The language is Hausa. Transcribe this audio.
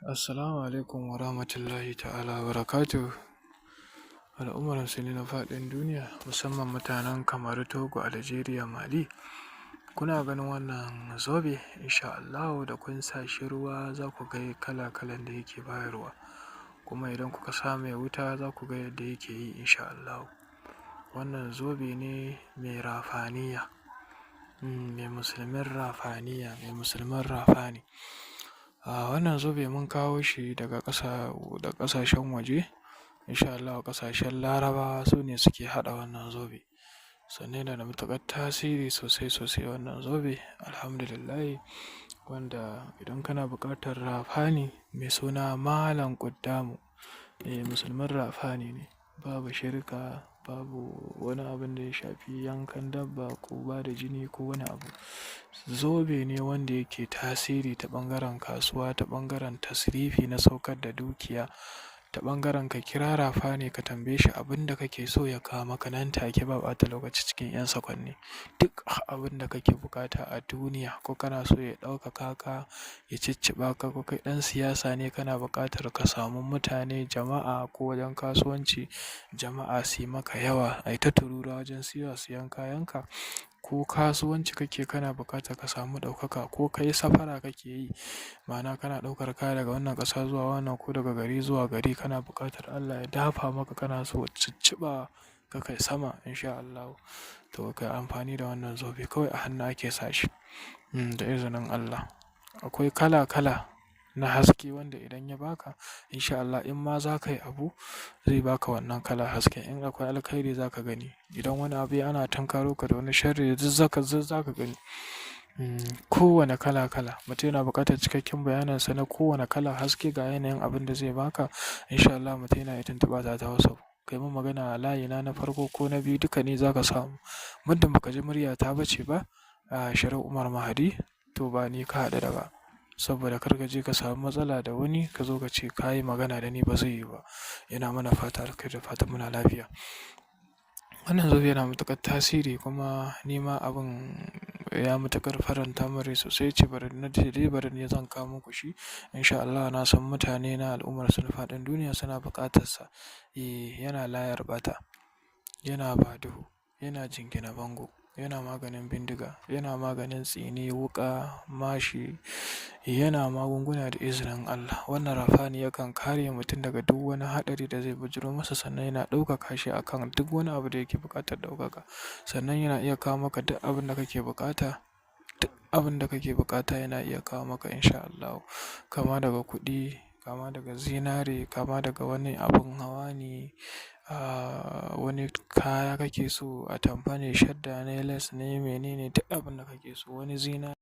Assalamu alaikum wa rahmatullahi ta'ala wa barakatuh. Al'ummar musulmi na faɗin duniya musamman mutanen Kamaru, Togo, Algeria, Mali. Kuna ganin wannan zobe insha Allahu da kun sa shi ruwa za ku ga kala-kalan da yake bayarwa. Kuma idan kuka sa mai wuta za ku ga yadda yake yi insha Allahu. Wannan zobe ne mai rafaniya, mai musulmin rafaniya, mai musulmin rafani. Wannan zobe mun kawo shi daga ƙasashen waje insha Allahu. Ƙasashen Larabawa su ne suke haɗa wannan zobe, sannan yana da matuƙar tasiri sosai wannan zobe, alhamdulillahi. Wanda idan kana buƙatar rafani mai suna Malam Ƙuddamu, musulmin rafani ne, babu shirka, babu wani abin da ya shafi yankan dabba ko ba da jini ko wani abu. Zobe ne wanda yake tasiri ta ɓangaren kasuwa, ta ɓangaren tasrifi na saukar da dukiya, ta ɓangaren ka kira rafani ka tambaye shi abin da kake so ya kawo maka nan take ba ɓata lokaci, cikin 'yan sakwanni. Duk abin da kake buƙata a duniya, ko kana so ya ɗaukaka ka, ya cicciɓa ka, ko kai ɗan siyasa ne kana buƙatar ka samu mutane, jama'a, ko wajen kasuwanci jama'a su yi maka yawa, ai ta tururuwa wajen siyan kayanka, ko kasuwanci kake kana buƙatar ka samu ɗaukaka, ko kai safara kake yi, ma'ana kana ɗaukar kaya daga wannan ƙasa zuwa wannan, ko daga gari zuwa gari, kana buƙatar Allah ya dafa maka, kana so cicciɓa ka kai sama insha Allahu. To kai amfani da wannan zobe, kawai a hannu ake sa shi da izinin Allah. Akwai kala-kala na haske wanda idan ya baka insha Allah, in ma za ka yi abu zai baka wannan kalar haske. In akwai alkhairi za ka gani, idan wani abu ana tunkaro ka da wani sharri duk za ka gani. Kowane kala-kala mutum yana buƙatar cikakken bayaninsa na kowane kalar haske ga yanayin abin da zai baka insha Allah. Mutum yana iya tuntuɓa ta WhatsApp, kai min magana a layina na farko ko na biyu, duka ne za ka samu. Muddin baka ji muryata ba ce ba, Sharif Umar Mahdi, to ba ni ka haɗu da ba, saboda kar ka je ka samu matsala da wani ka zo ka ce ka yi magana da ni, ba zai yi ba. Ina mana fata alkhairi da fatan muna lafiya. Wannan zobe yana matuƙar tasiri, kuma ni ma abin ya matuƙar faranta min rai sosai. Bari ne zan kawo muku shi insha Allah. Na san mutane na al'ummar su na faɗin duniya suna buƙatar sa. Yana layar ɓata, yana ba duhu, yana jingina bango, yana maganin bindiga, yana maganin tsini, wuƙa, mashi, yana magunguna da izinin Allah. Wannan rafani yakan kare mutum daga duk wani haɗari da zai bijiro masa, sannan yana ɗaukaka shi akan duk wani abu da yake buƙatar ɗaukaka. Sannan yana iya kawo maka duk abin da kake buƙata, yana iya kawo maka insha Allahu. Kama daga kuɗi, kama daga zinare, kama daga wani abun hawa ne, wani kaya kake so, atamfa ne, shadda ne, les ne, menene, duk abin da kake so, wani zinare.